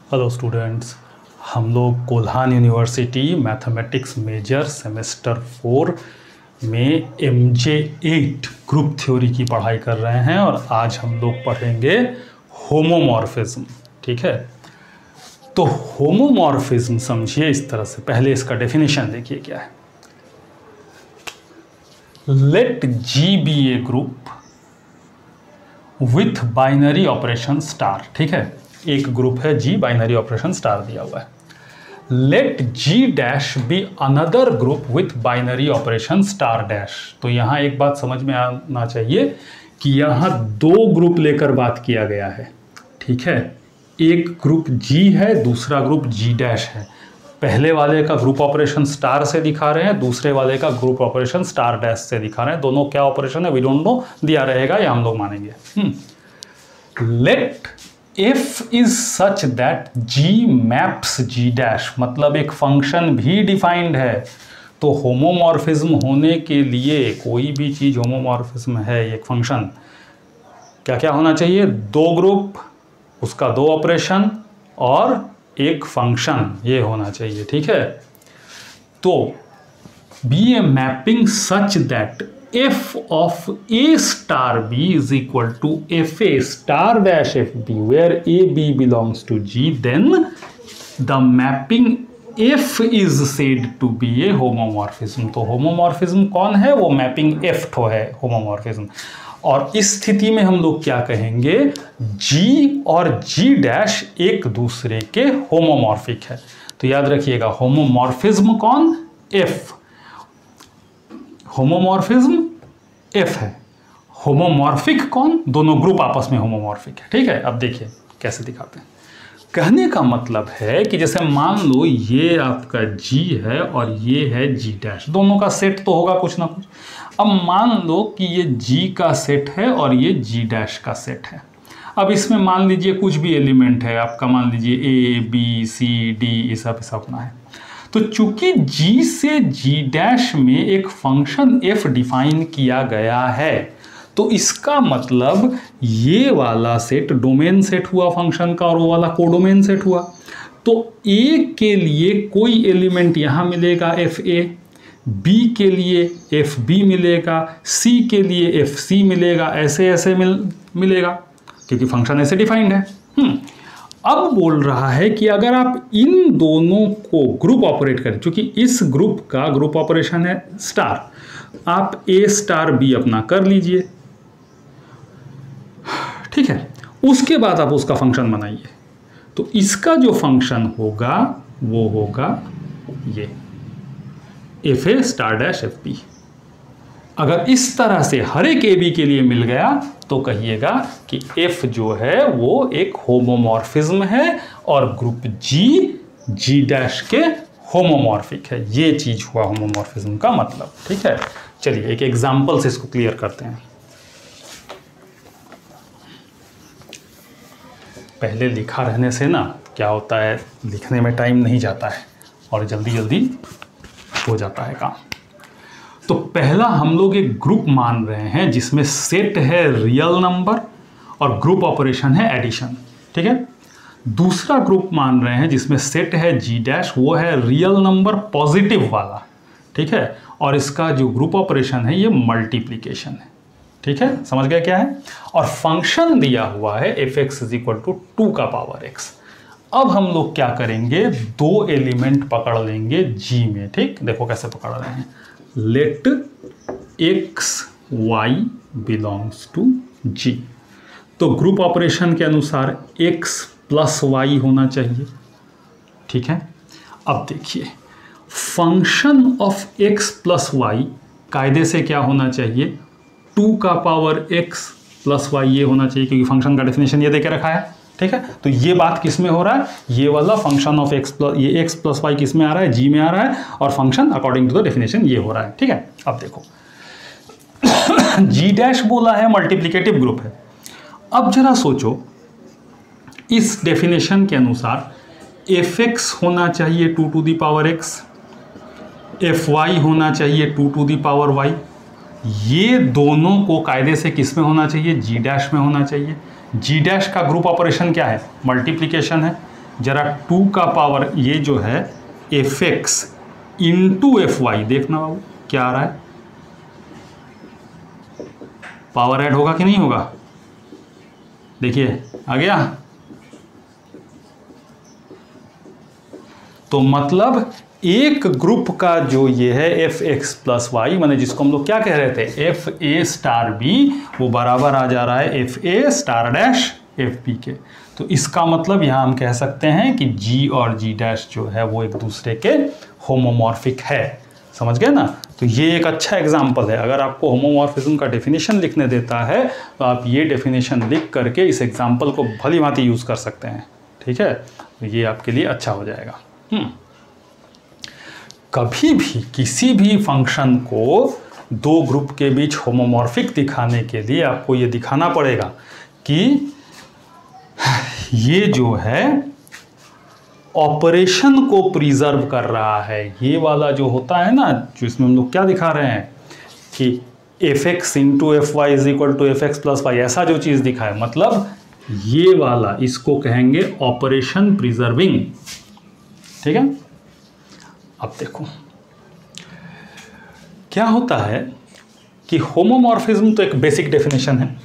Hello students, हम लोग Kolhan university mathematics major semester 4 में MJ8 ग्रुप थ्योरी की पढ़ाई कर रहे हैं और आज हम लोग पढ़ेंगे होमोमॉर्फिज्म। ठीक है, तो होमोमॉर्फिज्म समझिए इस तरह से। पहले इसका डेफिनेशन देखिए क्या है। Let G be a group with binary operation star. ठीक है, एक ग्रुप है G, बाइनरी ऑपरेशन स्टार दिया हुआ है। Let G dash be another group with binary operation star dash. तो यहाँ एक बात समझ में आना चाहिए कि यहाँ दो ग्रुप लेकर बात किया गया है। ठीक है, एक ग्रुप G है, दूसरा ग्रुप G डैश है। पहले वाले का ग्रुप ऑपरेशन स्टार से दिखा रहे हैं, दूसरे वाले का ग्रुप ऑपरेशन स्टार डैश से दिखा रहे हैं। दोनों क्या ऑपरेशन है वी डोंट नो, दिया रहेगा या हम लोग मानेंगे। Let F is such that G maps G dash, मतलब एक फंक्शन भी डिफाइंड है। तो होमोमॉर्फिज्म होने के लिए कोई भी चीज होमोमॉर्फिज्म है, एक फंक्शन, क्या क्या होना चाहिए? दो ग्रुप, उसका दो ऑपरेशन और एक फंक्शन, ये होना चाहिए। ठीक है, तो be a mapping such that f of a star b is equal to fa star dash fb where a b belongs to G, then the mapping f is said to be a homomorphism। तो homomorphism कौन है? वो mapping f ठो है homomorphism. और इस स्थिति में हम लोग क्या कहेंगे? G और G डैश एक दूसरे के होमोमॉर्फिक है। तो याद रखिएगा, होमोमॉर्फिज्म कौन? f। होमोमॉर्फिज्म F है, होमोमॉर्फिक कौन? दोनों ग्रुप आपस में होमोमॉर्फिक है। ठीक है, अब देखिए कैसे दिखाते हैं। कहने का मतलब है कि जैसे मान लो ये आपका G है और ये है G डैश, दोनों का सेट तो होगा कुछ ना कुछ। अब मान लो कि ये G का सेट है और ये G डैश का सेट है। अब इसमें मान लीजिए कुछ भी एलिमेंट है आपका, मान लीजिए A B C D, ये सब अपना है। तो चूंकि G से G डैश में एक फंक्शन f डिफाइन किया गया है, तो इसका मतलब ये वाला सेट डोमेन सेट हुआ फंक्शन का और वो वाला कोडोमेन सेट हुआ। तो A के लिए कोई एलिमेंट यहाँ मिलेगा fa, B के लिए fb मिलेगा, C के लिए fc मिलेगा, ऐसे ऐसे मिलेगा क्योंकि फंक्शन ऐसे डिफाइंड है। अब बोल रहा है कि अगर आप इन दोनों को ग्रुप ऑपरेट करें, क्योंकि इस ग्रुप का ग्रुप ऑपरेशन है स्टार, आप A स्टार B अपना कर लीजिए। ठीक है, उसके बाद आप उसका फंक्शन बनाइए। तो इसका जो फंक्शन होगा वो होगा ये FA स्टार डैश FB। अगर इस तरह से हर एक AB के लिए मिल गया तो कहिएगा कि F जो है वो एक होमोमॉर्फिज्म है और ग्रुप G डैश के होमोमॉर्फिक है। ये चीज हुआ होमोमॉर्फिज्म का मतलब। ठीक है, चलिए एक एग्जांपल से इसको क्लियर करते हैं। पहले लिखा रहने से ना क्या होता है, लिखने में टाइम नहीं जाता है और जल्दी जल्दी हो जाता है काम। तो पहला हम लोग एक ग्रुप मान रहे हैं जिसमें सेट है रियल नंबर और ग्रुप ऑपरेशन है एडिशन। ठीक है, दूसरा ग्रुप मान रहे हैं जिसमें सेट है G डैश, वो है रियल नंबर पॉजिटिव वाला। ठीक है, और इसका जो ग्रुप ऑपरेशन है ये मल्टीप्लिकेशन है। ठीक है, समझ गए क्या है? और फंक्शन दिया हुआ है fx इज इक्वल टू 2 का पावर x। अब हम लोग क्या करेंगे, दो एलिमेंट पकड़ लेंगे G में। ठीक, देखो कैसे पकड़ रहे हैं। Let x y belongs to G। तो ग्रुप ऑपरेशन के अनुसार x प्लस वाई होना चाहिए। ठीक है, अब देखिए function of x plus Y कायदे से क्या होना चाहिए? 2 का पावर x प्लस वाई ये होना चाहिए, क्योंकि फंक्शन का डेफिनेशन ये देके रखा है। ठीक है, तो ये बात किस में हो रहा है? ये वाला फंक्शन ऑफ x प्लस, ये x प्लस वाई किस में आ रहा है? G में आ रहा है, और function according to the definition ये हो रहा है। ठीक है, अब देखो G डैश बोला है मल्टीप्लिकेटिव ग्रुप है। अब जरा सोचो, इस डेफिनेशन के अनुसार fx होना चाहिए 2 to the power x, fy होना चाहिए 2 टू द पावर y। ये दोनों को कायदे से किस में होना चाहिए? G डैश में होना चाहिए। G डैश का ग्रुप ऑपरेशन क्या है? मल्टीप्लिकेशन है। जरा 2 का पावर ये जो है fx इंटू fy, देखना बाबू क्या आ रहा है, पावर ऐड होगा कि नहीं होगा, देखिए आ गया। तो मतलब एक ग्रुप का जो ये है एफ एक्स प्लस वाई, माने जिसको हम लोग क्या कह रहे थे एफ ए स्टार बी, वो बराबर आ जा रहा है F A star dash F B के। तो इसका मतलब यहाँ हम कह सकते हैं कि जी और जी डैश जो है वो एक दूसरे के होमोमॉर्फिक है। समझ गए ना। तो ये एक अच्छा एग्जाम्पल है। अगर आपको होमोमॉर्फिज्म का डेफिनेशन लिखने देता है तो आप ये डेफिनेशन लिख करके इस एग्जाम्पल को भली भांति यूज़ कर सकते हैं। ठीक है, तो ये आपके लिए अच्छा हो जाएगा। कभी भी किसी भी फंक्शन को दो ग्रुप के बीच होमोमॉर्फिक दिखाने के लिए आपको ये दिखाना पड़ेगा कि ये जो है ऑपरेशन को प्रिजर्व कर रहा है। ये वाला जो होता है ना, जो इसमें हम लोग क्या दिखा रहे हैं कि F X into F Y is equal to F X plus Y, ऐसा जो चीज़ दिखा है, मतलब ये वाला, इसको कहेंगे ऑपरेशन प्रिजर्विंग। ठीक है, अब देखो क्या होता है कि होमोमॉर्फिज्म तो एक बेसिक डेफिनेशन है।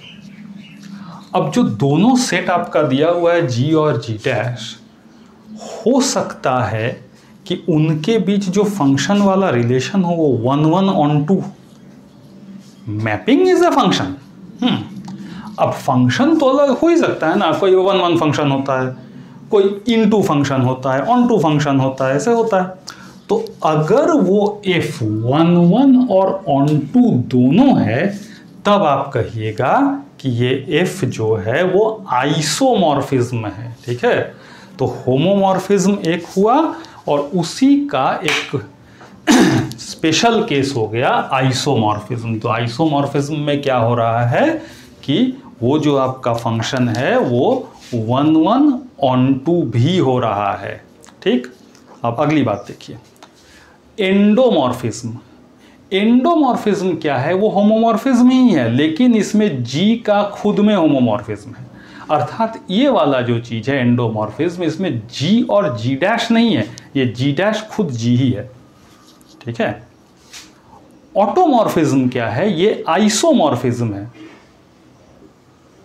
अब जो दोनों सेट आपका दिया हुआ है जी और जी डैश, हो सकता है कि उनके बीच जो फंक्शन वाला रिलेशन हो वो 1 on 2। Mapping is a function. अब फंक्शन तो अलग हो ही सकता है ना, कोई 1 फंक्शन होता है, कोई इनटू फंक्शन होता है, ऑन टू फंक्शन होता है, ऐसे होता है। तो अगर वो f 1 और ऑन टू दोनों है, तब आप कहिएगा कि ये f जो है वो आइसोमॉर्फिज्म है। ठीक है, तो होमोमॉर्फिज्म एक हुआ और उसी का एक स्पेशल केस हो गया आइसोमॉर्फिज्म। तो आइसोमॉर्फिज्म में क्या हो रहा है कि वो जो आपका फंक्शन है वो 1 on 2 भी हो रहा है। ठीक, अब अगली बात देखिए, एंडोमॉर्फिज्म। एंडोमॉर्फिज्म क्या है, वो होमोमॉर्फिज्म ही है, लेकिन इसमें जी का खुद में होमोमॉर्फिज्म है। अर्थात ये वाला जो चीज़ है एंडोमॉर्फिज्म, इसमें जी और जी डैश नहीं है, ये जी डैश खुद जी ही है। ठीक है, ऑटोमॉर्फिज्म क्या है, ये आइसोमॉर्फिज्म है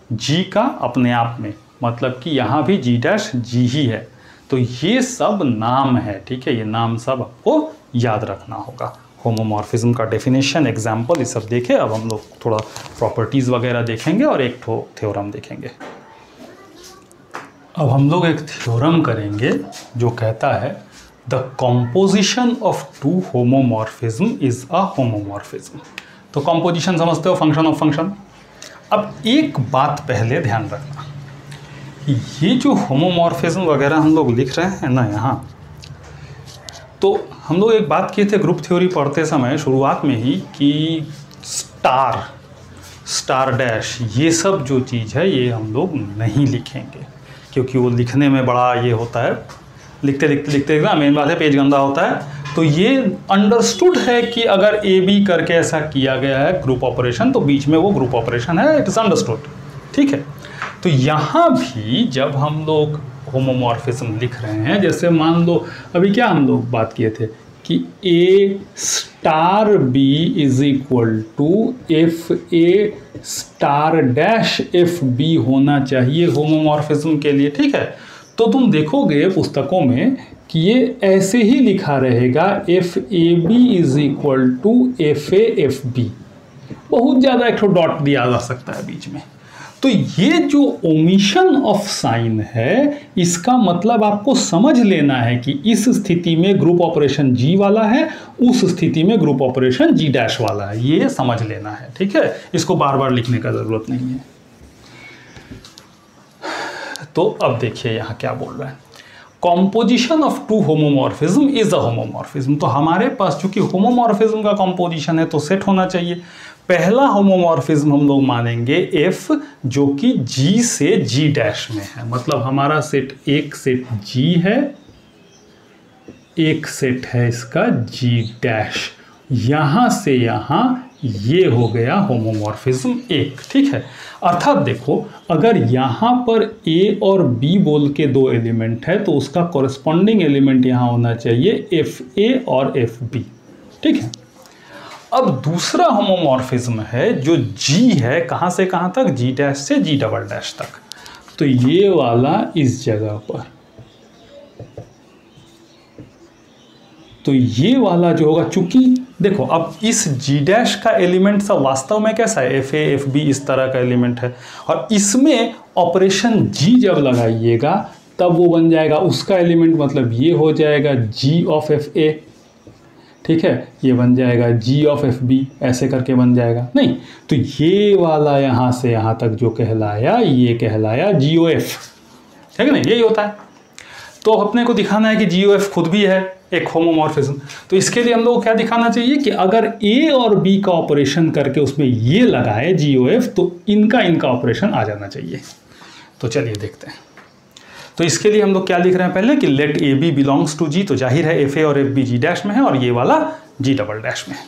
जी का अपने आप में, मतलब कि यहाँ भी जी डैश जी ही है। तो ये सब नाम है। ठीक है, ये नाम सब आपको याद रखना होगा। होमोमॉर्फिज्म का डेफिनेशन, एग्जाम्पल, ये सब देखे। अब हम लोग थोड़ा प्रॉपर्टीज़ वगैरह देखेंगे और एक थ्योरम देखेंगे। अब हम लोग एक थ्योरम करेंगे जो कहता है the composition of two homomorphism is a homomorphism. तो कॉम्पोजिशन समझते हो, फंक्शन ऑफ फंक्शन। अब एक बात पहले ध्यान रखना, ये जो होमोमॉर्फिज्म वगैरह हम लोग लिख रहे हैं ना यहाँ, तो हम लोग एक बात किए थे ग्रुप थ्योरी पढ़ते समय शुरुआत में ही कि स्टार डैश, ये सब जो चीज़ है ये हम लोग नहीं लिखेंगे, क्योंकि वो लिखने में बड़ा ये होता है, लिखते लिखते ना मेन बात है पेज गंदा होता है। तो ये अंडरस्टूड है कि अगर ए बी करके ऐसा किया गया है ग्रुप ऑपरेशन, तो बीच में वो ग्रुप ऑपरेशन है, इट इज़ अंडरस्टूड। ठीक है, तो यहाँ भी जब हम लोग होमोमॉर्फिज्म लिख रहे हैं, जैसे मान लो अभी क्या हम लोग बात किए थे कि A star B is equal to F A star dash F B होना चाहिए होमोमॉर्फिज्म के लिए। ठीक है, तो तुम देखोगे पुस्तकों में कि ये ऐसे ही लिखा रहेगा, F A B is equal to F A F B, बहुत ज़्यादा एक डॉट दिया जा सकता है बीच में। तो ये जो ओमिशन ऑफ साइन है, इसका मतलब आपको समझ लेना है कि इस स्थिति में ग्रुप ऑपरेशन जी वाला है, उस स्थिति में ग्रुप ऑपरेशन जी डैश वाला है, ये समझ लेना है। ठीक है, इसको बार बार लिखने का ज़रूरत नहीं है। तो अब देखिए यहाँ क्या बोल रहा है, composition of two homomorphism is a homomorphism. तो हमारे पास चूंकि होमोमॉर्फिज्म का कॉम्पोजिशन है तो सेट होना चाहिए। पहला होमोमॉर्फिज्म हम लोग मानेंगे एफ, जो कि जी से जी डैश में है, मतलब हमारा सेट एक सेट जी है, एक सेट है इसका जी डैश, यहां से यहां ये हो गया होमोमॉर्फिज्म 1, ठीक है। अर्थात देखो, अगर यहाँ पर ए और बी बोल के दो एलिमेंट है तो उसका कॉरेस्पॉन्डिंग एलिमेंट यहाँ होना चाहिए एफ ए और एफ बी, ठीक है। अब दूसरा होमोमॉर्फिज्म है जो जी है, कहाँ से कहाँ तक, जी डैश से जी डबल डैश तक। तो ये वाला इस जगह पर, तो ये वाला जो होगा, चूंकि देखो अब इस जी डैश का एलिमेंट सब वास्तव में कैसा है, एफ ए एफ बी इस तरह का एलिमेंट है, और इसमें ऑपरेशन जी जब लगाइएगा तब वो बन जाएगा उसका एलिमेंट, मतलब ये हो जाएगा जी ऑफ एफ ए, ठीक है। ये बन जाएगा जी ऑफ एफ बी, ऐसे करके बन जाएगा। नहीं तो ये वाला यहाँ से यहाँ तक जो कहलाया, ये कहलाया जी ओ एफ, है कि नहीं, यही होता है। तो अपने को दिखाना है कि जी ओ एफ खुद भी है एक होमोमॉर्फिज्म। तो इसके लिए हम लोग को क्या दिखाना चाहिए कि अगर ए और बी का ऑपरेशन करके उसमें ये लगाए जी ओ एफ, तो इनका ऑपरेशन आ जाना चाहिए। तो चलिए देखते हैं। तो इसके लिए हम लोग क्या लिख रहे हैं पहले कि let A B belongs to G, तो जाहिर है एफ ए और एफ बी जी डैश में है और ये वाला जी डबल डैश में है।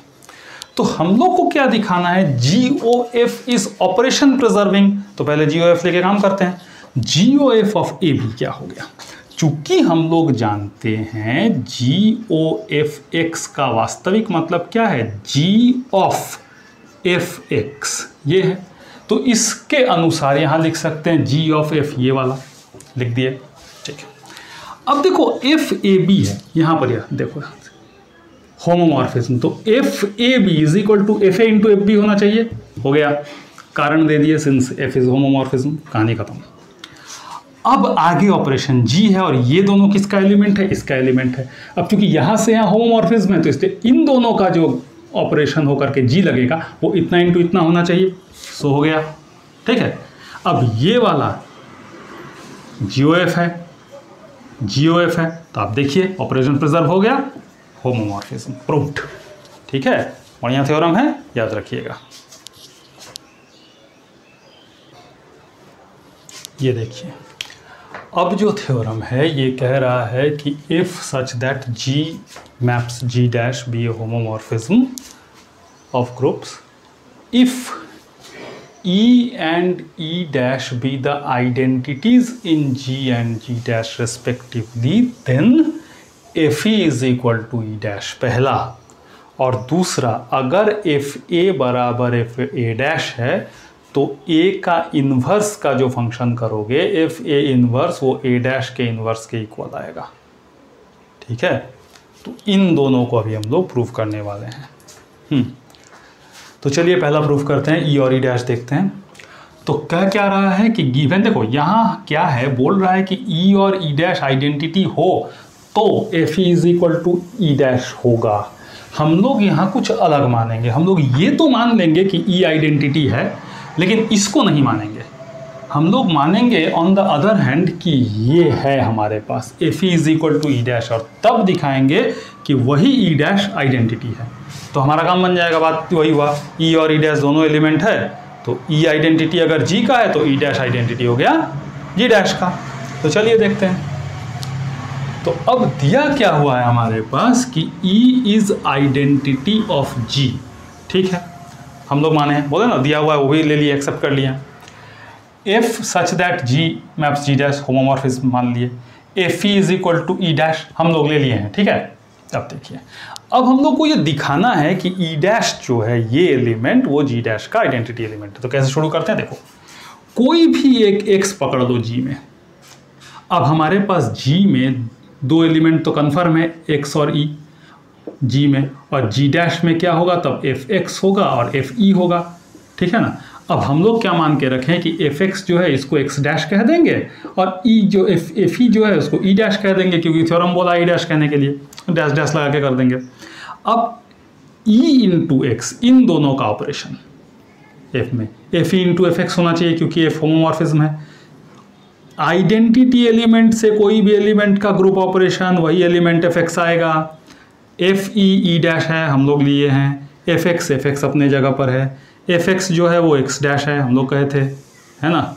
तो हम लोग को क्या दिखाना है, G O F is operation preserving. तो पहले जी ओ एफ लेके काम करते हैं। G O F of A B क्या हो गया, चूंकि हम लोग जानते हैं जी ओ एफ एक्स का वास्तविक मतलब क्या है, जी ऑफ एफ एक्स ये है, तो इसके अनुसार यहां लिख सकते हैं जी ऑफ एफ, ये वाला लिख दिए, ठीक है। अब देखो एफ ए बी है यहां पर, यह देखो होमोमॉर्फिज्म, तो F A B is equal to F A into F B होना चाहिए, हो गया, कारण दे दिए, सिंस एफ इज होमोमॉर्फिज्म, कहानी खत्म। अब आगे ऑपरेशन जी है और ये दोनों किसका एलिमेंट है, इसका एलिमेंट है। अब क्योंकि यहां से यहां होमोमॉर्फिज्म है तो इसलिए इन दोनों का जो ऑपरेशन होकर के जी लगेगा वो इतना इंटू इतना होना चाहिए, सो हो गया, ठीक है। अब ये वाला जीओएफ है, जीओएफ है, तो आप देखिए ऑपरेशन प्रिजर्व हो गया, होमोमॉर्फिज्म प्रूव्ड, ठीक है। बढ़िया थ्योरम है, याद रखिएगा। ये देखिए, अब जो थ्योरम है ये कह रहा है कि if such that G maps G dash be a homomorphism of groups, if E and E dash be the identities in G and G dash respectively, then FE is equal to E dash, पहला। और दूसरा, अगर FA बराबर FA dash है तो A का inverse का जो फंक्शन करोगे FA इन्वर्स, वो A डैश के इन्वर्स के इक्वल आएगा, ठीक है। तो इन दोनों को अभी हम लोग प्रूव करने वाले हैं। तो चलिए पहला प्रूफ करते हैं, ई और ई डैश देखते हैं। तो कह क्या रहा है कि गिवन, देखो यहाँ क्या है, बोल रहा है कि ई और ई डैश आइडेंटिटी हो तो F E is equal to E dash होगा। हम लोग यहाँ कुछ अलग मानेंगे, हम लोग ये तो मान लेंगे कि ई आइडेंटिटी है, लेकिन इसको नहीं मानेंगे। हम लोग मानेंगे ऑन द अदर हैंड कि ये है हमारे पास F E is equal to E dash, और तब दिखाएंगे कि वही ई डैश आइडेंटिटी है। तो हमारा काम बन जाएगा, बात वही हुआ, ई और ई डैश दोनों एलिमेंट है, तो ई आइडेंटिटी अगर जी का है तो ई डैश आइडेंटिटी हो गया जी डैश का। तो चलिए देखते हैं। तो अब दिया क्या हुआ है हमारे पास कि ई इज आइडेंटिटी ऑफ जी, ठीक है, हम लोग माने हैं, बोले ना दिया हुआ है वो भी ले लिए, एक्सेप्ट कर लिया। F such that G maps G dash, homomorphism मान लिए। F E is equal to E dash हम लोग ले लिए हैं, ठीक है। अब देखिए, अब हम लोग को ये दिखाना है कि ई डैश जो है ये एलिमेंट वो जी डैश का आइडेंटिटी एलिमेंट है। तो कैसे शुरू करते हैं, देखो कोई भी एक एक्स पकड़ दो जी में। अब हमारे पास जी में दो एलिमेंट तो कन्फर्म है, एक्स और ई जी में, और जी डैश में क्या होगा, तब एफ एक्स होगा और एफ ई होगा, ठीक है ना। अब हम लोग क्या मान के रखें कि एफ एक्स जो है इसको एक्स डैश कह देंगे और ई जो एफ ई जो है उसको ई डैश कह देंगे, क्योंकि थ्योरम बोला ई डैश कहने के लिए, डैश डैश लगा के कर देंगे। अब ई इंटू एक्स, इन दोनों का ऑपरेशन एफ में F E into F x होना चाहिए, क्योंकि एफ होमोमॉर्फिज्म है। आइडेंटिटी एलिमेंट से कोई भी एलिमेंट का ग्रुप ऑपरेशन, वही एलिमेंट एफ एक्स आएगा। एफ ई ई डैश है, हम लोग लिए हैं, एफ एक्स अपने जगह पर है, एफ एक्स जो है वो एक्स डैश है, हम लोग कहे थे, है ना,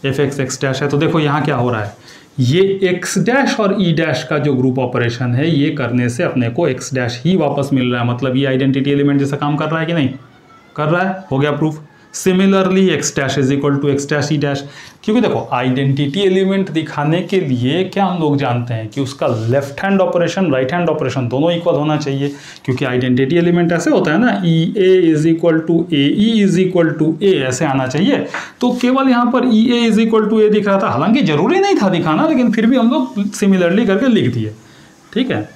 एफ एक्स डैश है। तो देखो यहाँ क्या हो रहा है, ये एक्स डैश और ई डैश का जो ग्रुप ऑपरेशन है ये करने से अपने को एक्स डैश ही वापस मिल रहा है, मतलब ये आइडेंटिटी एलिमेंट जैसा काम कर रहा है कि नहीं, कर रहा है, हो गया proof. Similarly X dash is equal to X dash E dash, क्योंकि देखो आइडेंटिटी एलिमेंट दिखाने के लिए क्या हम लोग जानते हैं कि उसका left hand operation right hand operation दोनों इक्वल होना चाहिए, क्योंकि आइडेंटिटी एलिमेंट ऐसे होता है ना, E A is equal to A E is equal to A, ऐसे आना चाहिए। तो केवल यहाँ पर E A is equal to A दिख रहा था, हालांकि जरूरी नहीं था दिखाना, लेकिन फिर भी हम लोग सिमिलरली करके लिख दिए, ठीक है।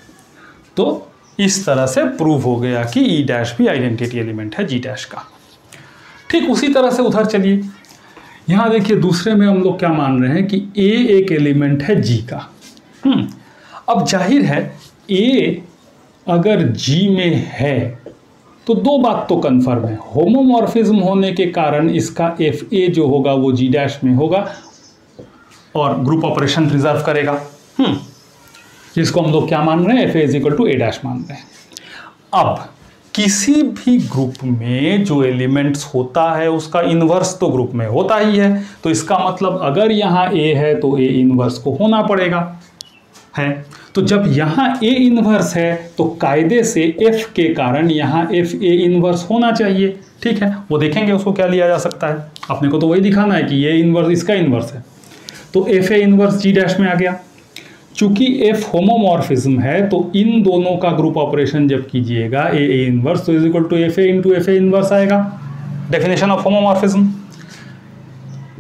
तो इस तरह से प्रूव हो गया कि ई डैश भी आइडेंटिटी एलिमेंट है जी डैश का। ठीक उसी तरह से उधर चलिए, यहाँ देखिए दूसरे में हम लोग क्या मान रहे हैं कि ए एक एलिमेंट है जी का। अब जाहिर है ए अगर जी में है तो दो बात तो कन्फर्म है, होमोमॉर्फिज्म होने के कारण इसका एफ ए जो होगा वो जी डैश में होगा और ग्रुप ऑपरेशन प्रिजर्व करेगा, जिसको हम लोग क्या मान रहे हैं, F A is equal to A dash मान रहे हैं। अब किसी भी ग्रुप में जो एलिमेंट्स होता है उसका इन्वर्स तो ग्रुप में होता ही है, तो इसका मतलब अगर यहाँ ए है तो ए इन्वर्स को होना पड़ेगा, है। तो जब यहाँ ए इन्वर्स है तो कायदे से एफ के कारण यहाँ एफ ए इन्वर्स होना चाहिए, ठीक है। वो देखेंगे उसको क्या लिया जा सकता है, अपने को तो वही दिखाना है कि ये इन्वर्स इसका इन्वर्स है, तो F A inverse G dash में आ गया। चूंकि एफ होमोमॉर्फिज्म है तो इन दोनों का ग्रुप ऑपरेशन जब कीजिएगा ए ए इनवर्स तो is equal to F A into F A inverse आएगा, definition of homomorphism.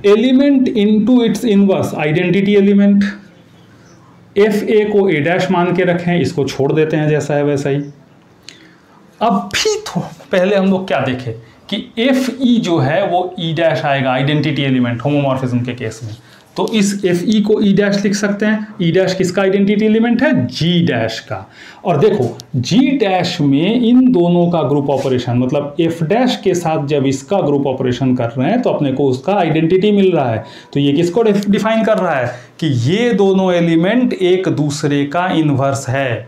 Element into its inverse identity element, F A को ए डैश मान के रखें, इसको छोड़ देते हैं जैसा है वैसा ही। अब भी तो पहले हम लोग क्या देखें कि एफ ई जो है वो ई डैश आएगा आइडेंटिटी एलिमेंट होमोमॉर्फिज्म के केस में, तो इस एफ ई को ई डैश लिख सकते हैं। ई डैश किसका आइडेंटिटी एलिमेंट है, जी डैश का। और देखो जी डैश में इन दोनों का ग्रुप ऑपरेशन मतलब एफ डैश के साथ जब इसका ग्रुप ऑपरेशन कर रहे हैं तो अपने को उसका आइडेंटिटी मिल रहा है। तो ये किसको डिफाइन कर रहा है कि ये दोनों एलिमेंट एक दूसरे का इनवर्स है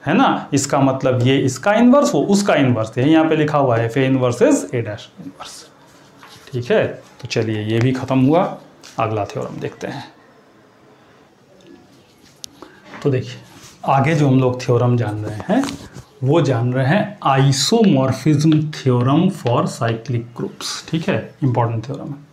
ना। इसका मतलब ये इसका इनवर्स वो उसका इनवर्स है, यहाँ पे लिखा हुआ है F A inverse is a dash inverse, ठीक है। तो चलिए ये भी खत्म हुआ, अगला थ्योरम देखते हैं। तो देखिए आगे जो हम लोग थ्योरम जान रहे हैं वो जान रहे हैं isomorphism theorem for cyclic groups, ठीक है। इंपॉर्टेंट थ्योरम है।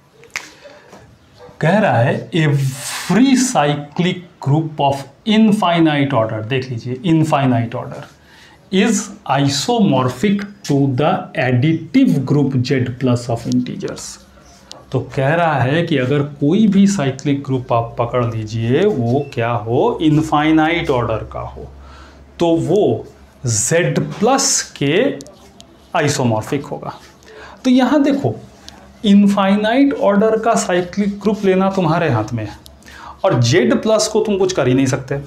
कह रहा है every cyclic group of infinite order, देख लीजिए infinite order is isomorphic to the additive group Z plus of integers. तो कह रहा है कि अगर कोई भी साइक्लिक ग्रुप आप पकड़ लीजिए वो क्या हो, इनफाइनाइट ऑर्डर का हो, तो वो Z प्लस के आइसोमॉर्फिक होगा। तो यहाँ देखो इनफाइनाइट ऑर्डर का साइक्लिक ग्रुप लेना तुम्हारे हाथ में है और Z प्लस को तुम कुछ कर ही नहीं सकते,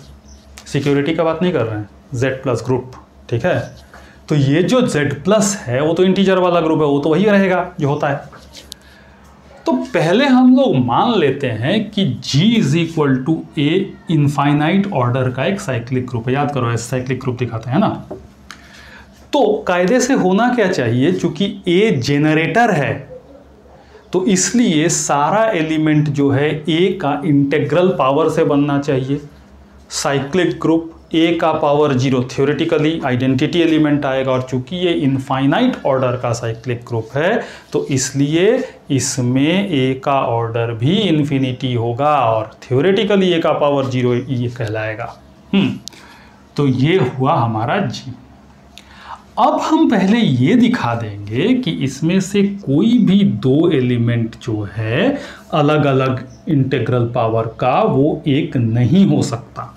सिक्योरिटी का बात नहीं कर रहे हैं, Z प्लस ग्रुप, ठीक है। तो ये जो Z प्लस है वो तो इंटीजर वाला ग्रुप है, वो तो वही रहेगा जो होता है। तो पहले हम लोग मान लेते हैं कि G is equal to a infinite order का एक साइक्लिक ग्रुप है। याद करो ऐसे साइक्लिक ग्रुप दिखाते हैं ना। तो कायदे से होना क्या चाहिए, चूंकि A जेनरेटर है तो इसलिए सारा एलिमेंट जो है A का इंटेग्रल पावर से बनना चाहिए। साइक्लिक ग्रुप A का पावर 0 थ्योरेटिकली आइडेंटिटी एलिमेंट आएगा, और चूंकि ये इनफाइनाइट ऑर्डर का साइक्लिक ग्रुप है तो इसलिए इसमें A का ऑर्डर भी इन्फिनिटी होगा और थ्योरेटिकली A का पावर 0 ये कहलाएगा। तो ये हुआ हमारा G। अब हम पहले ये दिखा देंगे कि इसमें से कोई भी दो एलिमेंट जो है अलग अलग इंटीग्रल पावर का वो एक नहीं हो सकता,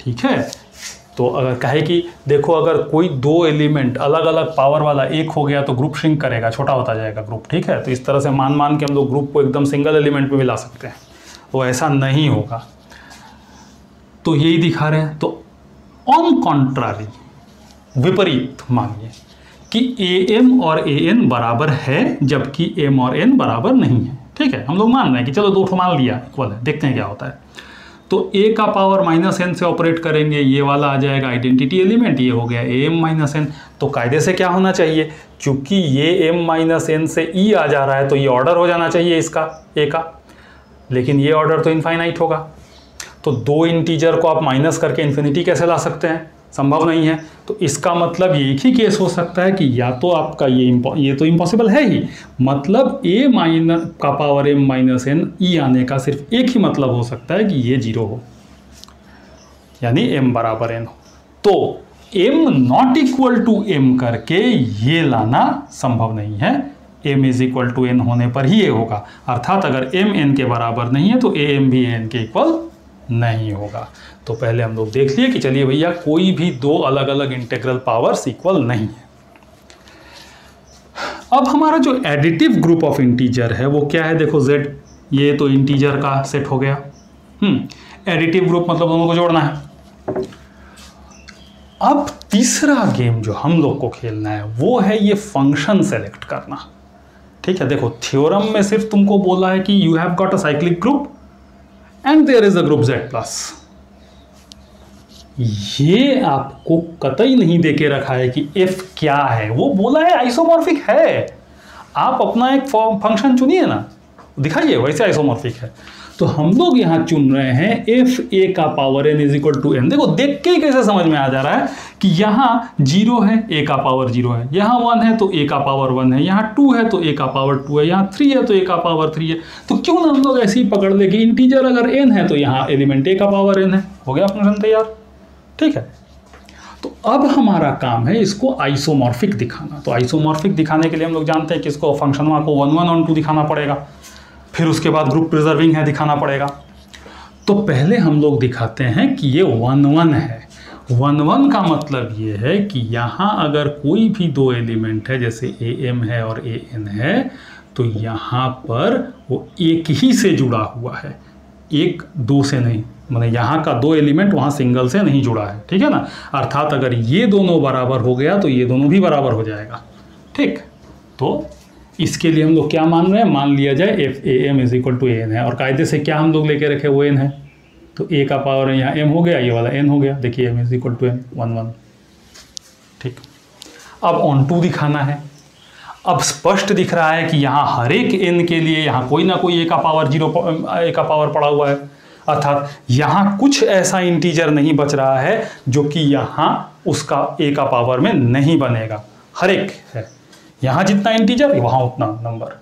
ठीक है। तो अगर कहे कि देखो अगर कोई दो एलिमेंट अलग अलग पावर वाला एक हो गया तो ग्रुप श्रिंक करेगा, छोटा होता जाएगा ग्रुप, ठीक है। तो इस तरह से मान के हम लोग ग्रुप को एकदम सिंगल एलिमेंट में भी ला सकते हैं, तो ऐसा नहीं होगा। तो यही दिखा रहे हैं। तो ऑन कॉन्ट्रारी विपरीत मानिए कि AM और AN बराबर है जबकि M और N बराबर नहीं है, ठीक है। हम लोग मान रहे हैं कि चलो दो मान लिया इक्वल है, देखते हैं क्या होता है। तो A का पावर -n से ऑपरेट करेंगे, ये वाला आ जाएगा आइडेंटिटी एलिमेंट, ये हो गया AM - n। तो कायदे से क्या होना चाहिए, चूंकि ये M - n से E आ जा रहा है तो ये ऑर्डर हो जाना चाहिए इसका A का, लेकिन ये ऑर्डर तो इनफाइनाइट होगा। तो दो इंटीजर को आप माइनस करके इन्फिनिटी कैसे ला सकते हैं, संभव नहीं है। तो इसका मतलब ये एक ही केस हो सकता है कि या तो आपका ये तो इम्पॉसिबल है ही, मतलब a माइनस का power m minus n e आने का सिर्फ एक ही मतलब हो सकता है कि ये 0 हो, यानी m बराबर n हो। तो m not equal to m करके ये लाना संभव नहीं है, m is equal to n होने पर ही ये होगा। अर्थात अगर m n के बराबर नहीं है तो am भी n के इक्वल नहीं होगा। तो पहले हम लोग देख लिए कि चलिए भैया कोई भी दो अलग अलग इंटीग्रल पावर्स इक्वल नहीं है। अब हमारा जो एडिटिव ग्रुप ऑफ इंटीजर है वो क्या है, देखो z, ये तो इंटीजर का सेट हो गया। एडिटिव ग्रुप मतलब दोनों को जोड़ना है। अब तीसरा गेम जो हम लोग को खेलना है वो है ये फंक्शन सेलेक्ट करना। ठीक है, देखो थ्योरम में सिर्फ तुमको बोला है कि you have got a cyclic group and there is a group z plus. ये आपको कतई नहीं देके रखा है कि f क्या है, वो बोला है आइसोमॉर्फिक है। आप अपना एक फंक्शन चुनिए ना, दिखाइए वैसे आइसोमॉर्फिक है। तो हम लोग यहाँ चुन रहे हैं एफ ए का power n is equal to n। देखो देख के ही कैसे समझ में आ जा रहा है कि यहाँ 0 है, a का पावर 0 है, यहाँ 1 है तो a का पावर 1 है, यहाँ 2 है तो a का पावर 2 है, यहाँ 3 है तो a का पावर 3 है। तो क्यों ना हम लोग ऐसे ही पकड़ ले कि इंटीजर अगर n है तो यहाँ एलिमेंट a का पावर n है। हो गया फंक्शन तैयार। ठीक है, तो अब हमारा काम है इसको आइसोमॉर्फिक दिखाना। तो आइसोमॉर्फिक दिखाने के लिए हम लोग जानते हैं कि इसको फंक्शन को 1 1 ऑन 2 दिखाना पड़ेगा, फिर उसके बाद ग्रुप प्रिजर्विंग है दिखाना पड़ेगा। तो पहले हम लोग दिखाते हैं कि ये 1 1 है। 1 1 का मतलब ये है कि यहाँ अगर कोई भी दो एलिमेंट है, जैसे am है और an है, तो यहाँ पर वो एक ही से जुड़ा हुआ है, एक दो से नहीं। मतलब यहाँ का दो एलिमेंट वहाँ सिंगल से नहीं जुड़ा है। ठीक है ना, अर्थात अगर ये दोनों बराबर हो गया तो ये दोनों भी बराबर हो जाएगा। ठीक, तो इसके लिए हम लोग क्या मान रहे हैं, मान लिया जाए F A M is equal to A N है, और कायदे से क्या हम लोग लेके रखे वो एन है, तो ए का पावर यहाँ एम हो गया, ये वाला एन हो गया। देखिए M is equal to N 1 1। ठीक, अब ऑन टू दिखाना है। अब स्पष्ट दिख रहा है कि यहाँ हर एक एन के लिए यहाँ कोई ना कोई ए का पावर 0 ए का पावर पड़ा हुआ है, अर्थात यहाँ कुछ ऐसा इंटीजर नहीं बच रहा है जो कि यहाँ उसका ए का पावर में नहीं बनेगा। हर एक है, यहाँ जितना इंटीजर वहाँ उतना नंबर।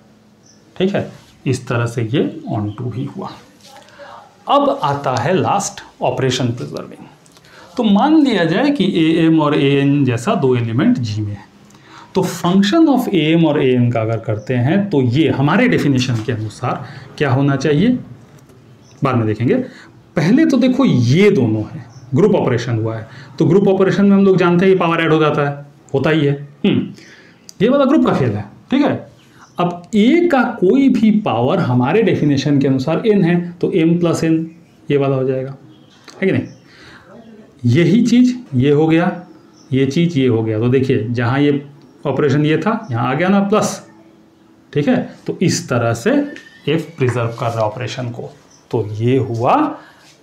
ठीक है, इस तरह से ये ऑन टू ही हुआ। अब आता है लास्ट ऑपरेशन प्रिजर्विंग। तो मान लिया जाए कि ए एम और ए एन जैसा दो एलिमेंट जी में है, तो फंक्शन ऑफ ए एम और ए एन का अगर करते हैं तो ये हमारे डेफिनेशन के अनुसार क्या होना चाहिए, बाद में देखेंगे। पहले तो देखो ये दोनों है, ग्रुप ऑपरेशन हुआ है, तो ग्रुप ऑपरेशन में हम लोग जानते हैं पावर ऐड हो जाता है, होता ही है। ये वाला ग्रुप का खेल है। ठीक है, अब a का कोई भी पावर हमारे डेफिनेशन के अनुसार n है, तो m प्लस n ये वाला हो जाएगा, है कि नहीं। यही चीज़ ये हो गया, ये चीज़ ये हो गया। तो देखिए जहाँ ये ऑपरेशन ये था, यहाँ आ गया ना प्लस। ठीक है, तो इस तरह से f प्रिजर्व कर रहा ऑपरेशन को, तो ये हुआ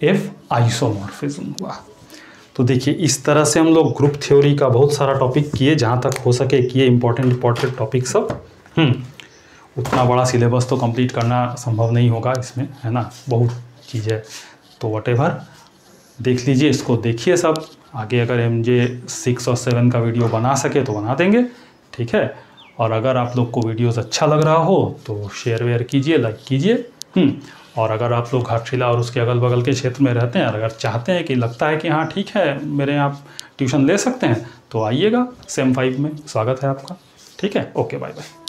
f आइसोमॉर्फिज्म हुआ। तो देखिए इस तरह से हम लोग ग्रुप थ्योरी का बहुत सारा टॉपिक किए, जहाँ तक हो सके किए, इंपॉर्टेंट टॉपिक सब। उतना बड़ा सिलेबस तो कंप्लीट करना संभव नहीं होगा इसमें, है ना, बहुत चीज़ है। तो व्हाटएवर देख लीजिए, इसको देखिए सब। आगे अगर MJ6 और 7 का वीडियो बना सके तो बना देंगे। ठीक है, और अगर आप लोग को वीडियोस अच्छा लग रहा हो तो शेयर वेयर कीजिए, लाइक कीजिए। और अगर आप लोग घाटशिला और उसके अगल बगल के क्षेत्र में रहते हैं और अगर चाहते हैं कि लगता है कि हाँ ठीक है मेरे यहाँ ट्यूशन ले सकते हैं, तो आइएगा SEM 5 में, स्वागत है आपका। ठीक है, ओके, बाय बाय।